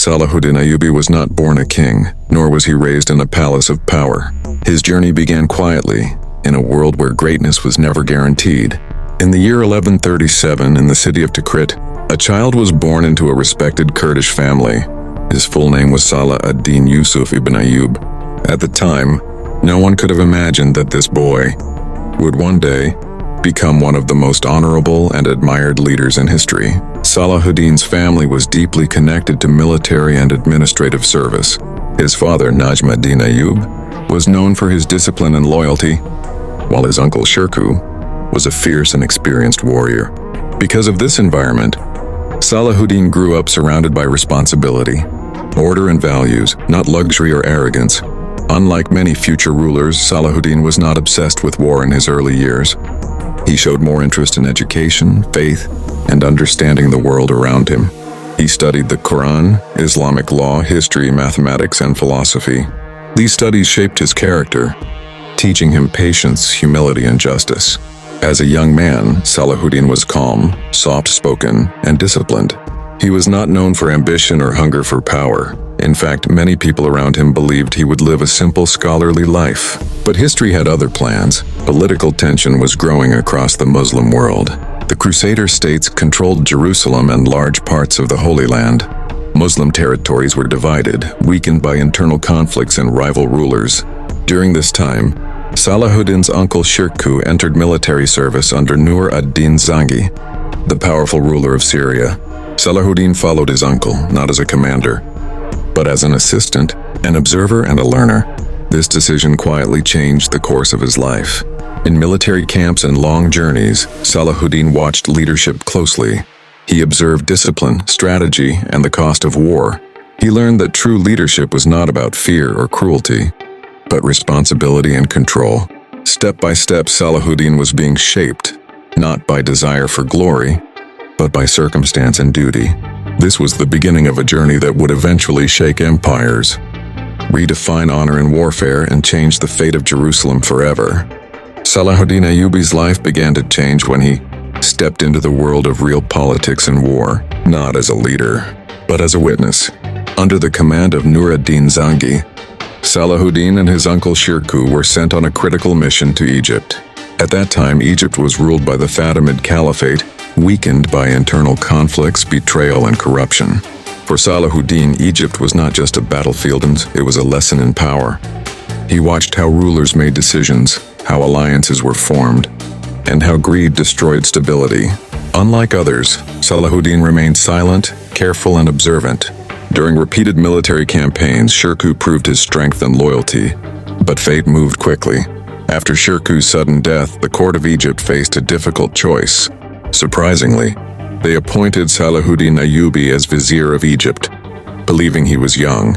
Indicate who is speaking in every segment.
Speaker 1: Salahuddin Ayyubi was not born a king, nor was he raised in a palace of power. His journey began quietly, in a world where greatness was never guaranteed. In the year 1137, in the city of Tikrit, a child was born into a respected Kurdish family. His full name was Salahuddin Yusuf ibn Ayyub. At the time, no one could have imagined that this boy would one day become one of the most honorable and admired leaders in history. Salahuddin's family was deeply connected to military and administrative service. His father, Najmuddin Ayyub, was known for his discipline and loyalty, while his uncle Shirkuh was a fierce and experienced warrior. Because of this environment, Salahuddin grew up surrounded by responsibility, order and values, not luxury or arrogance. Unlike many future rulers, Salahuddin was not obsessed with war in his early years. He showed more interest in education, faith, and understanding the world around him. He studied the Quran, Islamic law, history, mathematics, and philosophy. These studies shaped his character, teaching him patience, humility, and justice. As a young man, Salahuddin was calm, soft-spoken, and disciplined. He was not known for ambition or hunger for power. In fact, many people around him believed he would live a simple, scholarly life. But history had other plans. Political tension was growing across the Muslim world. The Crusader states controlled Jerusalem and large parts of the Holy Land. Muslim territories were divided, weakened by internal conflicts and rival rulers. During this time, Salahuddin's uncle Shirkuh entered military service under Nur ad-Din Zangi, the powerful ruler of Syria. Salahuddin followed his uncle, not as a commander, but as an assistant, an observer, and a learner. This decision quietly changed the course of his life. In military camps and long journeys, Salahuddin watched leadership closely. He observed discipline, strategy, and the cost of war. He learned that true leadership was not about fear or cruelty, but responsibility and control. Step by step, Salahuddin was being shaped, not by desire for glory, but by circumstance and duty. This was the beginning of a journey that would eventually shake empires, redefine honor in warfare, and change the fate of Jerusalem forever. Salahuddin Ayyubi's life began to change when he stepped into the world of real politics and war, not as a leader, but as a witness. Under the command of Nur ad-Din Zangi, Salahuddin and his uncle Shirkuh were sent on a critical mission to Egypt. At that time, Egypt was ruled by the Fatimid Caliphate, weakened by internal conflicts, betrayal, and corruption. For Salahuddin, Egypt was not just a battlefield, it was a lesson in power. He watched how rulers made decisions, how alliances were formed, and how greed destroyed stability. Unlike others, Salahuddin remained silent, careful, and observant. During repeated military campaigns, Shirkuh proved his strength and loyalty, but fate moved quickly. After Shirkuh's sudden death, the court of Egypt faced a difficult choice. Surprisingly, they appointed Salahuddin Ayyubi as vizier of Egypt, believing he was young,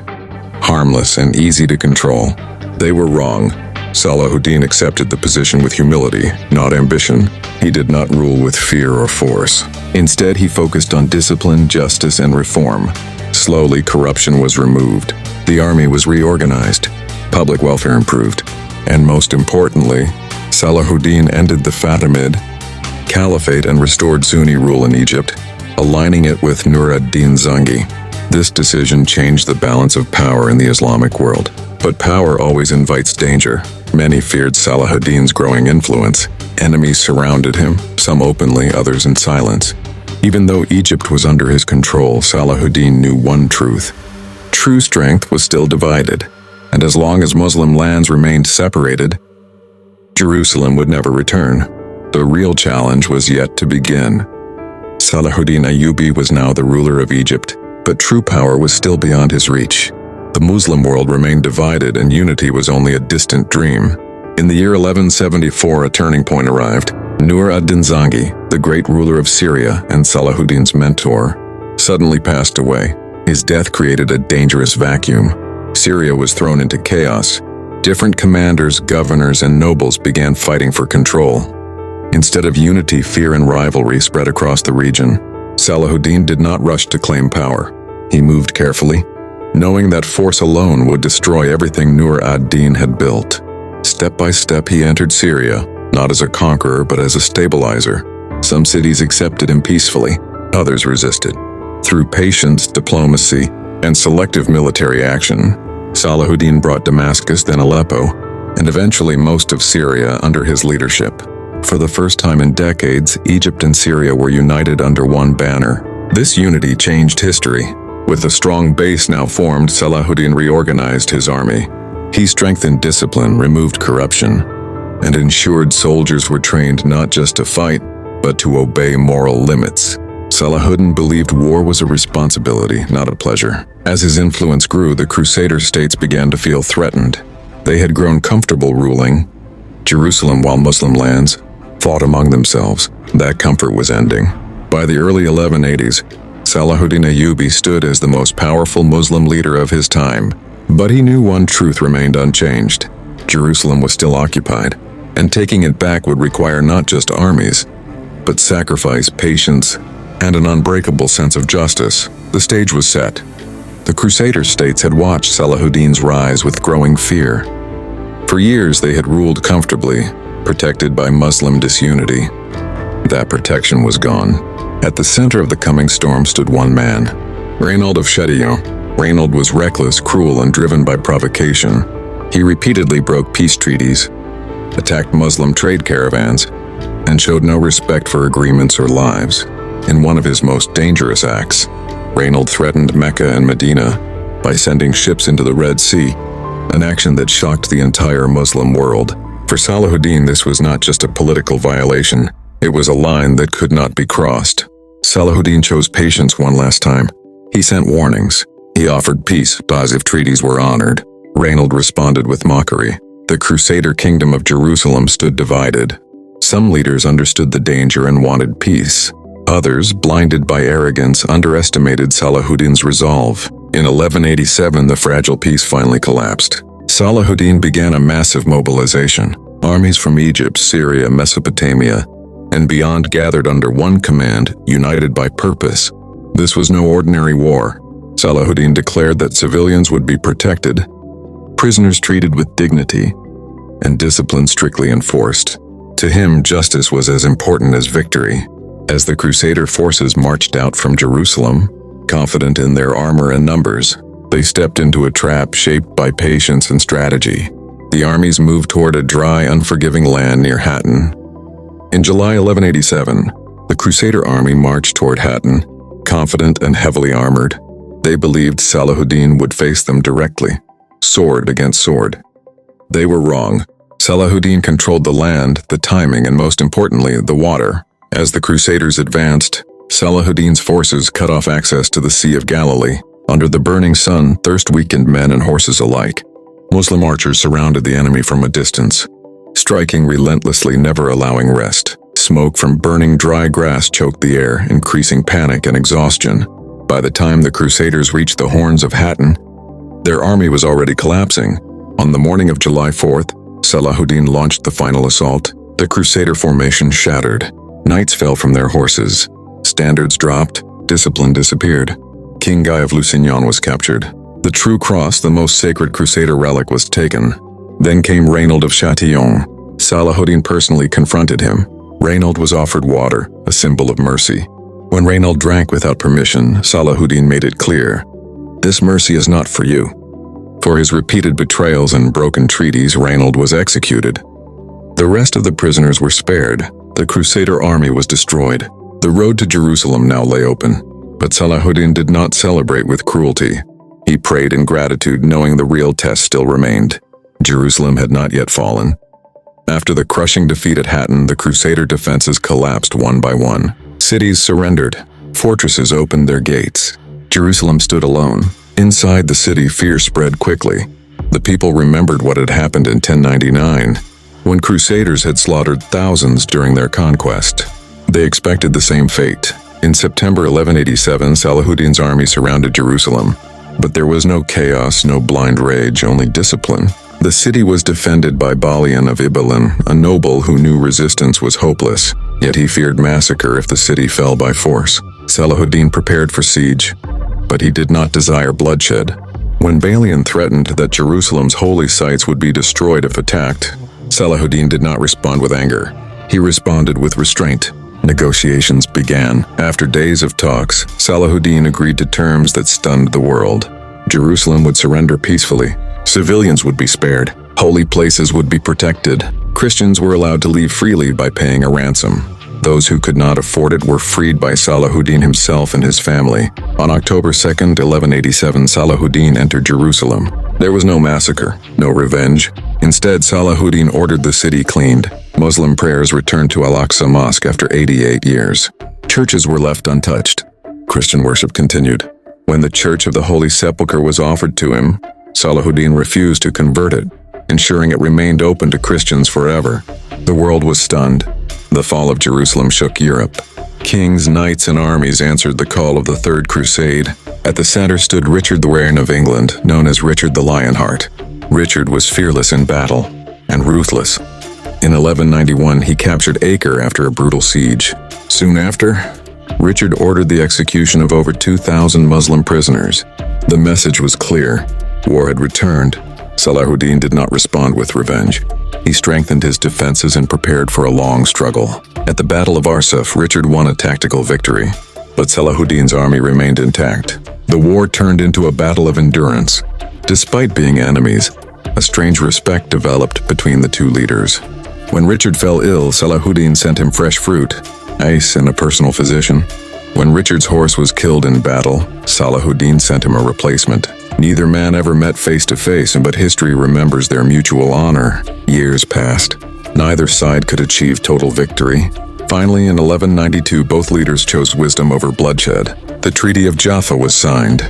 Speaker 1: harmless, and easy to control. They were wrong. Salahuddin accepted the position with humility, not ambition. He did not rule with fear or force. Instead, he focused on discipline, justice, and reform. Slowly, corruption was removed. The army was reorganized. Public welfare improved. And most importantly, Salahuddin ended the Fatimid Caliphate and restored Sunni rule in Egypt, aligning it with Nur ad-Din Zangi. This decision changed the balance of power in the Islamic world. But power always invites danger. Many feared Salahuddin's growing influence. Enemies surrounded him, some openly, others in silence. Even though Egypt was under his control, Salahuddin knew one truth. True strength was still divided, and as long as Muslim lands remained separated, Jerusalem would never return. The real challenge was yet to begin. Salahuddin Ayyubi was now the ruler of Egypt, but true power was still beyond his reach. The Muslim world remained divided, and unity was only a distant dream. In the year 1174, a turning point arrived. Nur ad-Din Zangi, the great ruler of Syria and Salahuddin's mentor, suddenly passed away. His death created a dangerous vacuum. Syria was thrown into chaos. Different commanders, governors, and nobles began fighting for control. Instead of unity, fear and rivalry spread across the region. Salahuddin did not rush to claim power. He moved carefully, knowing that force alone would destroy everything Nur ad-Din had built. Step by step, he entered Syria, not as a conqueror but as a stabilizer. Some cities accepted him peacefully, others resisted. Through patience, diplomacy, and selective military action. Salahuddin brought Damascus, then Aleppo, and eventually most of Syria under his leadership. For the first time in decades, Egypt and Syria were united under one banner. This unity changed history. With a strong base now formed, Salahuddin reorganized his army. He strengthened discipline, removed corruption, and ensured soldiers were trained not just to fight, but to obey moral limits. Salahuddin believed war was a responsibility, not a pleasure. As his influence grew, the Crusader states began to feel threatened. They had grown comfortable ruling Jerusalem while Muslim lands fought among themselves. That comfort was ending. By the early 1180s, Salahuddin Ayyubi stood as the most powerful Muslim leader of his time. But he knew one truth remained unchanged. Jerusalem was still occupied, and taking it back would require not just armies, but sacrifice, patience, and an unbreakable sense of justice. The stage was set. The Crusader states had watched Salahuddin's rise with growing fear. For years they had ruled comfortably, protected by Muslim disunity. That protection was gone. At the center of the coming storm stood one man, Reynold of Chatillon. Reynold was reckless, cruel, and driven by provocation. He repeatedly broke peace treaties, attacked Muslim trade caravans, and showed no respect for agreements or lives. In one of his most dangerous acts, Reynold threatened Mecca and Medina by sending ships into the Red Sea, an action that shocked the entire Muslim world. For Salahuddin, this was not just a political violation, it was a line that could not be crossed. Salahuddin chose patience one last time. He sent warnings. He offered peace, as if treaties were honored. Reynold responded with mockery. The Crusader kingdom of Jerusalem stood divided. Some leaders understood the danger and wanted peace. Others, blinded by arrogance, underestimated Salahuddin's resolve. In 1187, the fragile peace finally collapsed. Salahuddin began a massive mobilization. Armies from Egypt, Syria, Mesopotamia, and beyond gathered under one command, united by purpose. This was no ordinary war. Salahuddin declared that civilians would be protected, prisoners treated with dignity, and discipline strictly enforced. To him, justice was as important as victory. As the Crusader forces marched out from Jerusalem, confident in their armor and numbers, they stepped into a trap shaped by patience and strategy. The armies moved toward a dry, unforgiving land near Hattin. In July 1187, the Crusader army marched toward Hattin, confident and heavily armored. They believed Salahuddin would face them directly, sword against sword. They were wrong. Salahuddin controlled the land, the timing, and most importantly, the water. As the Crusaders advanced, Salahuddin's forces cut off access to the Sea of Galilee. Under the burning sun, thirst weakened men and horses alike. Muslim archers surrounded the enemy from a distance, striking relentlessly, never allowing rest. Smoke from burning dry grass choked the air, increasing panic and exhaustion. By the time the Crusaders reached the horns of Hattin, their army was already collapsing. On the morning of July 4th, Salahuddin launched the final assault. The Crusader formation shattered. Knights fell from their horses. Standards dropped. Discipline disappeared. King Guy of Lusignan was captured. The true cross, the most sacred Crusader relic, was taken. Then came Reynold of Chatillon. Salahuddin personally confronted him. Reynold was offered water, a symbol of mercy. When Reynold drank without permission, Salahuddin made it clear, "This mercy is not for you." For his repeated betrayals and broken treaties, Reynold was executed. The rest of the prisoners were spared. The Crusader army was destroyed. The road to Jerusalem now lay open. But Salahuddin did not celebrate with cruelty. He prayed in gratitude, knowing the real test still remained. Jerusalem had not yet fallen. After the crushing defeat at Hattin, the Crusader defenses collapsed one by one. Cities surrendered. Fortresses opened their gates. Jerusalem stood alone. Inside the city, fear spread quickly. The people remembered what had happened in 1099, when Crusaders had slaughtered thousands during their conquest. They expected the same fate. In September 1187, Salahuddin's army surrounded Jerusalem. But there was no chaos, no blind rage, only discipline. The city was defended by Balian of Ibelin, a noble who knew resistance was hopeless, yet he feared massacre if the city fell by force. Salahuddin prepared for siege, but he did not desire bloodshed. When Balian threatened that Jerusalem's holy sites would be destroyed if attacked, Salahuddin did not respond with anger. He responded with restraint. Negotiations began. After days of talks, Salahuddin agreed to terms that stunned the world. Jerusalem would surrender peacefully. Civilians would be spared. Holy places would be protected. Christians were allowed to leave freely by paying a ransom. Those who could not afford it were freed by Salahuddin himself and his family. On October 2nd, 1187, Salahuddin entered Jerusalem. There was no massacre, no revenge. Instead, Salahuddin ordered the city cleaned. Muslim prayers returned to Al-Aqsa Mosque after 88 years. Churches were left untouched. Christian worship continued. When the Church of the Holy Sepulchre was offered to him, Salahuddin refused to convert it, ensuring it remained open to Christians forever. The world was stunned. The fall of Jerusalem shook Europe. Kings, knights, and armies answered the call of the Third Crusade. At the center stood Richard the Wearin of England, known as Richard the Lionheart. Richard was fearless in battle and ruthless. In 1191, he captured Acre after a brutal siege. Soon after, Richard ordered the execution of over 2,000 Muslim prisoners. The message was clear. War had returned. Salahuddin did not respond with revenge. He strengthened his defenses and prepared for a long struggle. At the Battle of Arsuf, Richard won a tactical victory, but Salahuddin's army remained intact. The war turned into a battle of endurance. Despite being enemies, a strange respect developed between the two leaders. When Richard fell ill, Salahuddin sent him fresh fruit, ice, and a personal physician. When Richard's horse was killed in battle, Salahuddin sent him a replacement. Neither man ever met face to face, but history remembers their mutual honor. Years passed. Neither side could achieve total victory. Finally, in 1192, both leaders chose wisdom over bloodshed. The Treaty of Jaffa was signed.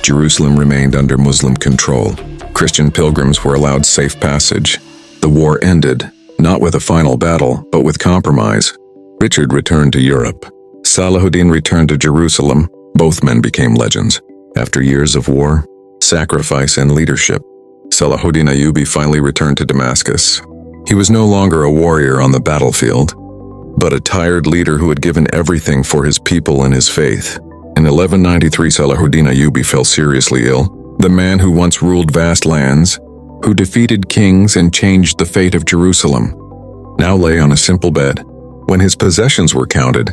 Speaker 1: Jerusalem remained under Muslim control. Christian pilgrims were allowed safe passage. The war ended, not with a final battle, but with compromise. Richard returned to Europe. Salahuddin returned to Jerusalem. Both men became legends. After years of war, sacrifice, and leadership, Salahuddin Ayyubi finally returned to Damascus. He was no longer a warrior on the battlefield, but a tired leader who had given everything for his people and his faith. In 1193, Salahuddin Ayyubi fell seriously ill. The man who once ruled vast lands, who defeated kings and changed the fate of Jerusalem, now lay on a simple bed. When his possessions were counted,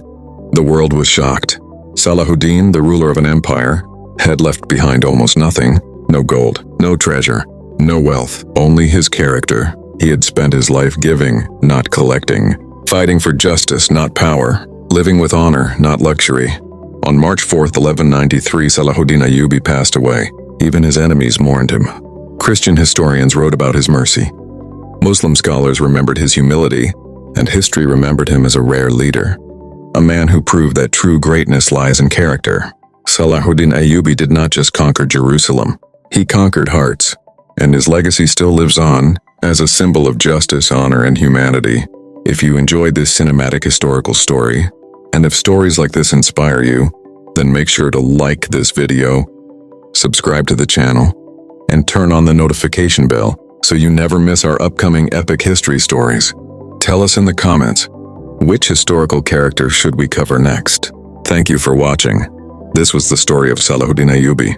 Speaker 1: the world was shocked. Salahuddin, the ruler of an empire, had left behind almost nothing. No gold, no treasure, no wealth, only his character. He had spent his life giving, not collecting, fighting for justice, not power, living with honor, not luxury. On March 4th, 1193, Salahuddin Ayyubi passed away. Even his enemies mourned him. Christian historians wrote about his mercy. Muslim scholars remembered his humility, and history remembered him as a rare leader. A man who proved that true greatness lies in character. Salahuddin Ayyubi did not just conquer Jerusalem. He conquered hearts, and his legacy still lives on as a symbol of justice, honor, and humanity. If you enjoyed this cinematic historical story, and if stories like this inspire you, then make sure to like this video, subscribe to the channel, and turn on the notification bell so you never miss our upcoming epic history stories. Tell us in the comments, which historical character should we cover next? Thank you for watching. This was the story of Salahuddin Ayyubi.